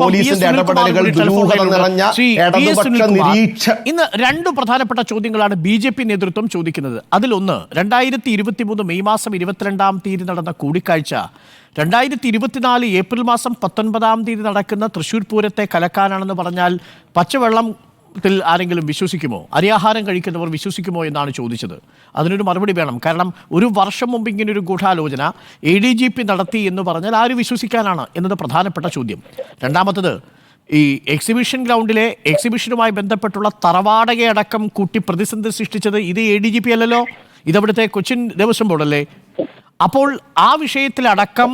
പോലീസിന്റെ ഇടപെടലുകൾ ദുരൂഹത നിറഞ്ഞ ഇടതുപക്ഷ നിരീക്ഷ. ഇന്ന് രണ്ട് പ്രധാനപ്പെട്ട ചോദ്യങ്ങളാണ് BJP നേതൃത്വം ചോദിക്കുന്നത്. അതിലൊന്ന്, 2023 മെയ് മാസം 22-ാം തീയതി നടന്ന കൂടിക്കാഴ്ച 2024 ഏപ്രിൽ മാസം 19-ാം തീയതി നടക്കുന്ന തൃശ്ശൂർ പൂരത്തെ കലക്കാനാണെന്ന് പറഞ്ഞാൽ പച്ചവെള്ളത്തിൽ ആരെങ്കിലും വിശ്വസിക്കുമോ? അരിയാഹാരം കഴിക്കുന്നവർ വിശ്വസിക്കുമോ എന്നാണ് ചോദിച്ചത്. അതിനൊരു മറുപടി വേണം. കാരണം ഒരു വർഷം മുമ്പ് ഇങ്ങനൊരു ഗൂഢാലോചന ADGP നടത്തി എന്ന് പറഞ്ഞാൽ ആര് വിശ്വസിക്കാനാണ് എന്നത് പ്രധാനപ്പെട്ട ചോദ്യം. രണ്ടാമത്തത്, ഈ എക്സിബിഷൻ ഗ്രൗണ്ടിലെ എക്സിബിഷനുമായി ബന്ധപ്പെട്ടുള്ള തറവാടകയടക്കം കൂട്ടി പ്രതിസന്ധി സൃഷ്ടിച്ചത് ഇത് ADGP അല്ലല്ലോ, ഇതവിടുത്തെ കൊച്ചിൻ ദേവസ്വം ബോർഡല്ലേ. അപ്പോൾ ആ വിഷയത്തിലടക്കം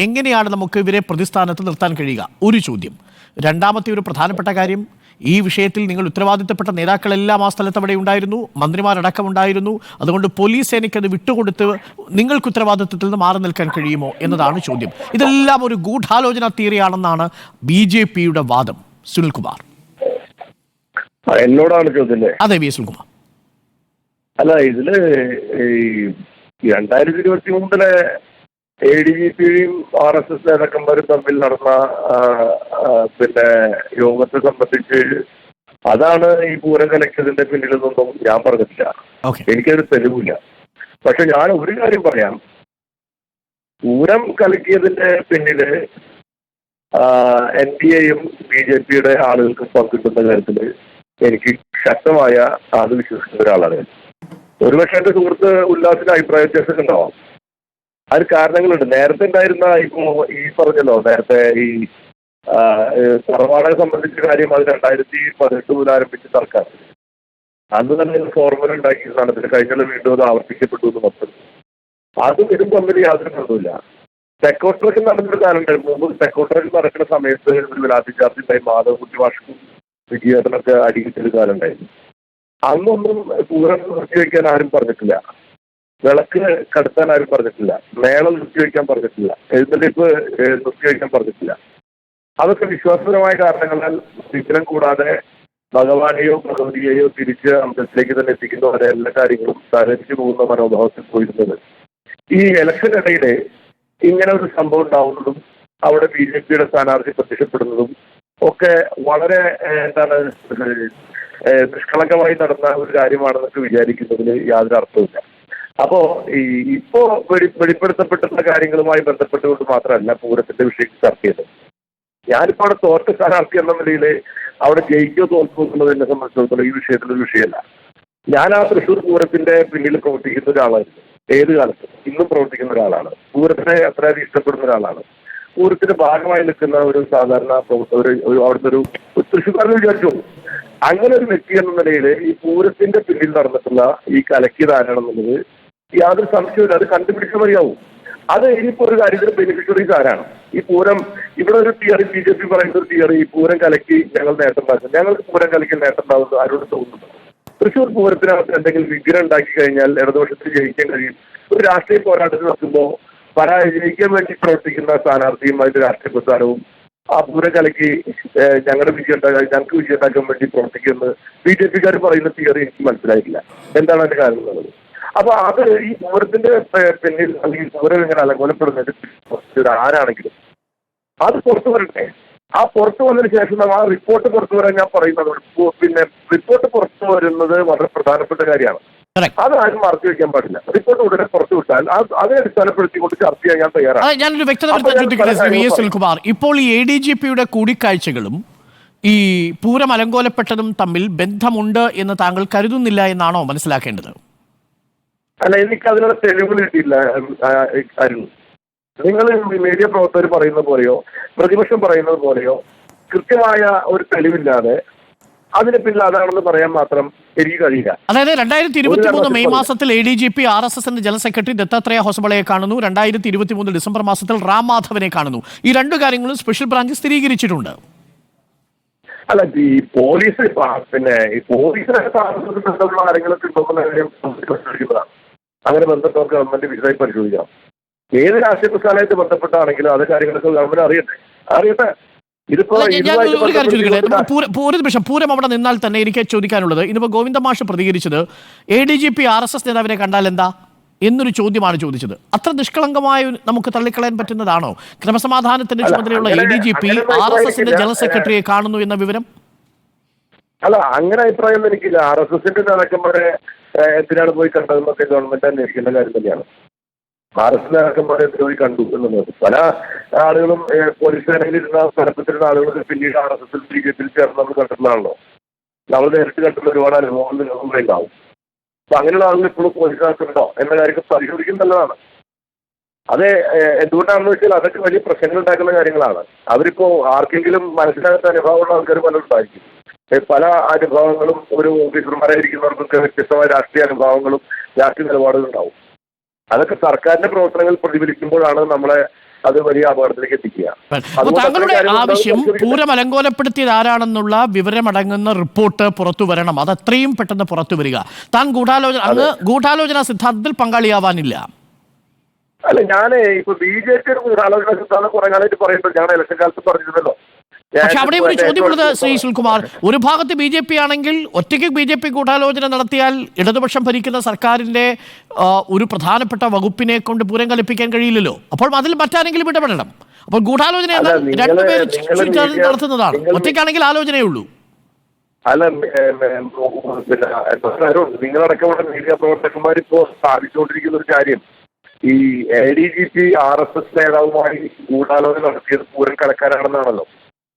എങ്ങനെയാണ് നമുക്ക് ഇവരെ പ്രതിസ്ഥാനത്ത് നിർത്താൻ കഴിയുക? ഒരു ചോദ്യം. രണ്ടാമത്തെ ഒരു പ്രധാനപ്പെട്ട കാര്യം, ഈ വിഷയത്തിൽ നിങ്ങൾ ഉത്തരവാദിത്തപ്പെട്ട നേതാക്കളെല്ലാം ആ സ്ഥലത്ത് അവിടെ ഉണ്ടായിരുന്നു, മന്ത്രിമാരടക്കം ഉണ്ടായിരുന്നു. അതുകൊണ്ട് പോലീസ് സേനയ്ക്ക് അത് വിട്ടുകൊടുത്ത് നിങ്ങൾക്ക് ഉത്തരവാദിത്തത്തിൽ നിന്ന് മാറി നിൽക്കാൻ കഴിയുമോ എന്നതാണ് ചോദ്യം. ഇതെല്ലാം ഒരു ഗൂഢാലോചന തിയറിയാണെന്നാണ് BJPയുടെ വാദം. സുനിൽകുമാർ. എന്നോടാണ് ചോദ്യം? അതെ, വി സുനിൽകുമാർ. അല്ല, ഇതില് 2023 ADGPയും RSS നേതാക്കന്മാരും തമ്മിൽ നടന്ന യോഗത്തെ സംബന്ധിച്ച് അതാണ് ഈ പൂരം കലക്കിയതിന്റെ പിന്നിലെന്നൊന്നും ഞാൻ പറഞ്ഞിട്ടില്ല. എനിക്കതൊരു തെളിവില്ല. പക്ഷെ ഞാൻ ഒരു കാര്യം പറയാം, പൂരം കലക്കിയതിന്റെ പിന്നില് NDAയും BJPയുടെ ആളുകൾക്ക് പങ്കിട്ടുന്ന കാര്യത്തിൽ എനിക്ക് ശക്തമായ അത് വിശ്വസിക്കുന്ന ഒരാളാണ്. ഒരുപക്ഷെ എന്റെ സുഹൃത്ത് ഉല്ലാസിന്റെ അഭിപ്രായ വ്യത്യാസം ഉണ്ടാവാം. അതിന് കാരണങ്ങളുണ്ട്. നേരത്തെ ഉണ്ടായിരുന്ന ഈ പറഞ്ഞല്ലോ, നേരത്തെ ഈ തറവാടക സംബന്ധിച്ച കാര്യം അത് 2018 മുതൽ ആരംഭിച്ച സർക്കാർ അന്ന് തന്നെ ഫോർമുല ഉണ്ടാക്കിയതാണ്. ഇതിന് കഴിഞ്ഞ വീണ്ടും അത് ആവർത്തിക്കപ്പെട്ടു എന്ന് മൊത്തം. അതും ഇതും തമ്മിൽ യാതൊരു ബന്ധമില്ല. സെക്രട്ടറിക്ക് നടന്നൊരു കാലം ഉണ്ടായിരുന്നു. മുമ്പ് സെക്രട്ടറിക്ക് നടക്കുന്ന സമയത്ത് ഒരു വിലാസിച്ചാർജിണ്ടായി മാധവകുട്ടി ഭാഷക്കും വിജയേട്ടനൊക്കെ അടിയിട്ടൊരു കാലം ഉണ്ടായിരുന്നു. അന്നൊന്നും പൂരം നിർത്തിവെക്കാൻ ആരും പറഞ്ഞിട്ടില്ല, വിളക്ക് കടത്താൻ ആരും പറഞ്ഞിട്ടില്ല, മേളം നിർത്തിവെക്കാൻ പറഞ്ഞിട്ടില്ല, എഴുന്നള്ളിപ്പ് നിർത്തിവെക്കാൻ പറഞ്ഞിട്ടില്ല. അതൊക്കെ വിശ്വാസപരമായ കാരണങ്ങളാൽ വിഘ്നം കൂടാതെ ഭഗവാനെയോ ഭഗവതിയെയോ തിരിച്ച് അമ്പലത്തിലേക്ക് തന്നെ എത്തിക്കുന്ന വരെ എല്ലാ കാര്യങ്ങളും സഹകരിച്ചു പോകുന്ന മനോഭാവത്തിൽ പോയിരുന്നത്. ഈ ഇലക്ഷനിടയിൽ ഇങ്ങനെ ഒരു സംഭവം ഉണ്ടാവുന്നതും അവിടെ BJPയുടെ സ്ഥാനാർത്ഥി പ്രത്യക്ഷപ്പെടുന്നതും ഒക്കെ വളരെ നിഷ്കളങ്കമായി നടന്ന ഒരു കാര്യമാണെന്നൊക്കെ വിചാരിക്കുന്നതിന് യാതൊരു അർത്ഥവുമില്ല. അപ്പോ ഇപ്പോ വെളിപ്പെടുത്തപ്പെട്ടുള്ള കാര്യങ്ങളുമായി ബന്ധപ്പെട്ടുകൊണ്ട് മാത്രമല്ല പൂരത്തിന്റെ വിഷയം ചർച്ച ചെയ്തത്. ഞാനിപ്പോ അവിടെ തോറ്റ സ്ഥാനാർത്ഥി എന്ന നിലയിൽ അവിടെ ജയിക്കോ തോൽക്കോ എന്നുള്ളത് എന്നെ സംബന്ധിച്ചിടത്തോളം ഈ വിഷയത്തിലൊരു വിഷയമല്ല. ഞാൻ ആ തൃശ്ശൂർ പൂരത്തിന്റെ പിന്നിൽ പ്രവർത്തിക്കുന്ന ഒരാളായിരുന്നു. ഏത് കാലത്തും ഇന്നും പ്രവർത്തിക്കുന്ന ഒരാളാണ്. പൂരത്തിനെ അത്രയധികം ഇഷ്ടപ്പെടുന്ന ഒരാളാണ്. പൂരത്തിന്റെ ഭാഗമായി നിൽക്കുന്ന ഒരു സാധാരണ അവിടുത്തെ ഒരു തൃശ്ശൂർക്കാരനെ വിചാരിച്ചു. അങ്ങനെ ഒരു വ്യക്തി എന്ന നിലയിൽ ഈ പൂരത്തിന്റെ പിന്നിൽ നടന്നിട്ടുള്ള ഈ കലക്കിയത് ആരാണെന്നുള്ളത് യാതൊരു സംശയമില്ല. അത് കണ്ടുപിടിക്കാൻ മതിയാവും. അത് ഇനിയിപ്പോ ഒരു കാര്യത്തിന് ബെനിഫിഷ്യറീസ് ആരാണ്? ഈ പൂരം ഇവിടെ ഒരു തിയറി BJP പറയുന്ന ഒരു തിയറി, ഈ പൂരം കലക്കി ഞങ്ങൾ നേട്ടം ഉണ്ടാക്കും. ഞങ്ങൾക്ക് പൂരം കലക്കി നേട്ടം ഉണ്ടാകുന്നത് ആരോട് തോന്നുന്നു? തൃശ്ശൂർ പൂരത്തിനകത്ത് എന്തെങ്കിലും വിഘ്നം ഉണ്ടാക്കി കഴിഞ്ഞാൽ ഇടതുപക്ഷത്തിൽ ജയിക്കാൻ കഴിയും. ഒരു രാഷ്ട്രീയ പോരാട്ടത്തിൽ നടക്കുമ്പോൾ ജയിക്കാൻ വേണ്ടി പ്രവർത്തിക്കുന്ന സ്ഥാനാർത്ഥിയും അതിന്റെ രാഷ്ട്രീയ പ്രസ്ഥാനവും ആ പൂരം കലക്കി ഞങ്ങൾക്ക് വിജയം ഉണ്ടാക്കാൻ വേണ്ടി പ്രവർത്തിക്കുമെന്ന് BJPക്കാർ പറയുന്ന തിയറി എനിക്ക് മനസ്സിലായിട്ടില്ല. എന്താണ് അതിന്റെ കാരണം എന്നുള്ളത്. അപ്പൊ അത് ഈ പൂരത്തിന്റെ പിന്നിൽ അല്ലെങ്കിൽ പൂരം ഇങ്ങനെ അലങ്കോലപ്പെടുന്നത് ആരാണെങ്കിലും അത് പുറത്തു വരട്ടെ. ആ പുറത്തു വന്നതിന് ശേഷം ആ റിപ്പോർട്ട് പുറത്തു വരാൻ ഞാൻ പറയുന്നത്, റിപ്പോർട്ട് പുറത്തു വരുന്നത് വളരെ പ്രധാനപ്പെട്ട കാര്യമാണ്. അത് ആരും മറച്ചു വെക്കാൻ പാടില്ല. റിപ്പോർട്ട് ഉടനെ പുറത്തു വിട്ടാൽ അതിനെ അടിസ്ഥാനപ്പെടുത്തിക്കൊണ്ട് ചർച്ച ചെയ്യാൻ ഞാൻ തയ്യാറാണ്. ഞാനൊരു വ്യക്തത. ഇപ്പോൾ ഈ ADGPയുടെ കൂടിക്കാഴ്ചകളും ഈ പൂരം അലങ്കോലപ്പെട്ടതും തമ്മിൽ ബന്ധമുണ്ട് എന്ന് താങ്കൾ കരുതുന്നില്ല എന്നാണോ മനസ്സിലാക്കേണ്ടത്? അല്ല, എനിക്ക് അതിനുള്ള തെളിവുകൾ കിട്ടിയില്ല. നിങ്ങൾ മീഡിയ പ്രവർത്തകർ പറയുന്ന പോലെയോ പ്രതിപക്ഷം പറയുന്നത് പോലെയോ കൃത്യമായ ഒരു തെളിവില്ലാതെ അതിന് പിന്നിൽ അതാണെന്ന് പറയാൻ മാത്രം എനിക്ക് കഴിയില്ല. അതായത് 2023 മെയ് മാസത്തിൽ ADGP RSSന്റെ ജനറൽ സെക്രട്ടറി ദത്താത്രേയ ഹൊസബളയെ കാണുന്നു. 2023 ഡിസംബർ മാസത്തിൽ റാം മാധവനെ കാണുന്നു. ഈ രണ്ടു കാര്യങ്ങളും സ്പെഷ്യൽ ബ്രാഞ്ച് സ്ഥിരീകരിച്ചിട്ടുണ്ട്. അല്ല, ഈ പോലീസ് ഈ പോലീസിനകത്ത് ബന്ധമുള്ള ആരെങ്കിലും പരിശോധിക്കുന്നതാണ്. അങ്ങനെ ബന്ധപ്പെട്ടവർക്ക് ഗവൺമെന്റ് വിശദമായി പരിശോധിക്കണം. ഏത് രാഷ്ട്രീയ പ്രസ്ഥാനമായിട്ട് ബന്ധപ്പെട്ടാണെങ്കിലും അത് കാര്യങ്ങളൊക്കെ ഗവൺമെന്റ് അറിയട്ടെ. പൂരം അവിടെ നിന്നാൽ തന്നെ എനിക്ക് ചോദിക്കാനുള്ളത്, ഇന്നിപ്പോ ഗോവിന്ദ മാഷ് പ്രതികരിച്ചത് ADGP RSS നേതാവിനെ കണ്ടാൽ എന്താ, എന്നൊരു ചോദ്യമാണ് ചോദിച്ചത്. അത്ര നിഷ്കളങ്കമായി നമുക്ക് തള്ളിക്കളയാൻ പറ്റുന്നതാണോ? ക്രമസമാധാനത്തിന്റെ ചുമതലയുള്ള ADGP RSSന്റെ ജനറൽ സെക്രട്ടറിയെ കാണുന്നു എന്ന വിവരം? അല്ല, അങ്ങനെ അഭിപ്രായം എനിക്കില്ല. RSSന്റെ നേതാക്കന്മാരെ എന്തിനാണ് പോയി കണ്ടതെന്നൊക്കെ ഗവൺമെന്റ് അന്വേഷിക്കേണ്ട കാര്യം തന്നെയാണ്. RSS നേതാക്കന്മാരെ എന്തിനു പോയി കണ്ടു എന്നുള്ളത്. പല ആളുകളും പോലീസ് സേനയിലിരുന്ന സ്ഥലത്തിരുന്ന ആളുകൾ പിന്നീട് RSSൽ BJPയിൽ ചേർന്ന് നമ്മൾ കണ്ടിട്ടുള്ളതാണല്ലോ. നമ്മൾ നേരിട്ട് കണ്ടിട്ടുള്ള ഒരുപാട് അനുഭവങ്ങൾ ഉണ്ടാവും. അപ്പൊ അങ്ങനെയുള്ള ആളുകൾ ഇപ്പോഴും പോലീസിനകത്തുണ്ടോ എന്ന കാര്യമൊക്കെ പരിശോധിക്കുന്നത് നല്ലതാണ്. അത് എന്തുകൊണ്ടാണെന്ന് വെച്ചാൽ അതൊക്കെ വലിയ പ്രശ്നങ്ങൾ ഉണ്ടാക്കുന്ന കാര്യങ്ങളാണ്. അവരിപ്പോ ആർക്കെങ്കിലും മനസ്സിലാകാത്ത അനുഭവമുള്ള ആൾക്കാർ പലരും ഉണ്ടായിരിക്കും. പല അനുഭവങ്ങളും ഒരു ഓഫീസർമാരായിരിക്കുന്നവർക്കൊക്കെ വ്യത്യസ്തമായ രാഷ്ട്രീയ അനുഭവങ്ങളും രാഷ്ട്രീയ നിലപാടുകളും ഉണ്ടാവും. അതൊക്കെ സർക്കാരിന്റെ പ്രവർത്തനങ്ങൾ പ്രതിഫലിക്കുമ്പോഴാണ് നമ്മളെ അത് വലിയ അപകടത്തിലേക്ക് എത്തിക്കുക. താങ്കളുടെ ആവശ്യം പൂരം അലങ്കോലപ്പെടുത്തിയത് ആരാണെന്നുള്ള വിവരമടങ്ങുന്ന റിപ്പോർട്ട് പുറത്തു വരണം. അത് എത്രയും പെട്ടെന്ന് പുറത്തു വരിക. താൻ ഗൂഢാലോചന സിദ്ധാന്തത്തിൽ പങ്കാളിയാവാനില്ല. അല്ല, ഞാന് ഇപ്പൊ BJP ഗൂഢാലോചന സിദ്ധാന്തം കുറെ കാലമായിട്ട് പറയുമ്പോൾ ഞാൻ ഇലക്ഷൻ കാലത്ത് പറഞ്ഞിരുന്നല്ലോ. പക്ഷെ അവിടെ ഒരു ചോദ്യമുള്ളത് ശ്രീ സുനിൽകുമാർ, ഒരു ഭാഗത്ത് BJP ആണെങ്കിൽ ഒറ്റയ്ക്ക് BJP ഗൂഢാലോചന നടത്തിയാൽ ഇടതുപക്ഷം ഭരിക്കുന്ന സർക്കാരിന്റെ ഒരു പ്രധാനപ്പെട്ട വകുപ്പിനെ കൊണ്ട് പൂരം കൽപ്പിക്കാൻ കഴിയില്ലല്ലോ. അപ്പോൾ അതിൽ മറ്റാരെങ്കിലും ഇടപെടണം. അപ്പോൾ ഗൂഢാലോചന രണ്ടുപേർ നടത്തുന്നതാണ്. ഒറ്റയ്ക്കാണെങ്കിൽ ആലോചനയുള്ളൂ. അല്ല, നിങ്ങളടക്കമുള്ള മീഡിയ പ്രവർത്തകന്മാർ ഇപ്പോ സ്ഥാപിച്ചുകൊണ്ടിരിക്കുന്ന ഒരു കാര്യം, ഈ ADGP RSS നേതാവുമായി ഗൂഢാലോചന നടത്തിയത് പൂരം കലക്കാനാണെന്നാണല്ലോ.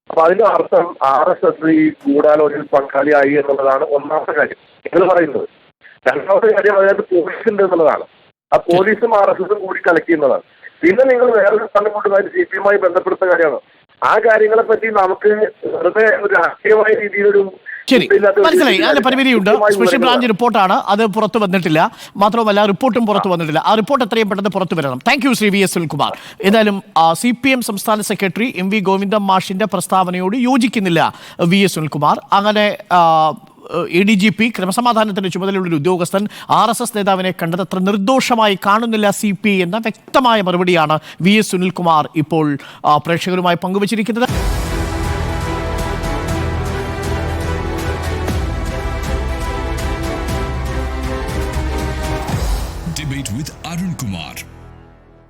അപ്പൊ അതിന്റെ അർത്ഥം RSS ഈ ഗൂഢാലോചനയിൽ പങ്കാളിയായി എന്നുള്ളതാണ് ഒന്നാമത്തെ കാര്യം നിങ്ങൾ പറയുന്നത്. രണ്ടാമത്തെ കാര്യം അതിനകത്ത് പോലീസ് ഉണ്ട് എന്നുള്ളതാണ്. ആ പോലീസും RSSും കൂടി കലക്കിയെന്നതാണ്. പിന്നെ നിങ്ങൾ വേറൊരു സ്ഥലം കൊണ്ടുപോയി CPI ബന്ധപ്പെടുത്തുന്ന കാര്യമാണ്. ആ കാര്യങ്ങളെ പറ്റി നമുക്ക് വെറുതെ ഒരു രാഷ്ട്രീയമായ രീതിയിലൊരു ശരി, മനസ്സിലായി. അതിന്റെ പരിമിതിയുണ്ട്. സ്പെഷ്യൽ ബ്രാഞ്ച് റിപ്പോർട്ടാണ്, അത് പുറത്തു വന്നിട്ടില്ല. മാത്രമല്ല റിപ്പോർട്ടും പുറത്തു വന്നിട്ടില്ല. ആ റിപ്പോർട്ട് എത്രയും പെട്ടെന്ന് പുറത്തു വരണം. Thank you Shri VS Sunilkumar. ഏതായാലും CPM സംസ്ഥാന സെക്രട്ടറി MV ഗോവിന്ദൻ മാഷിന്റെ പ്രസ്താവനയോട് യോജിക്കുന്നില്ല VS സുനിൽകുമാർ. അങ്ങനെ ADGP ക്രമസമാധാനത്തിന്റെ ചുമതലയുള്ള ഒരു ഉദ്യോഗസ്ഥൻ RSS നേതാവിനെ കണ്ടതത്ര നിർദോഷമായി കാണുന്നില്ല CP എന്ന വ്യക്തമായ മറുപടിയാണ് VS സുനിൽകുമാർ ഇപ്പോൾ പ്രേക്ഷകരുമായി പങ്കുവച്ചിരിക്കുന്നത്.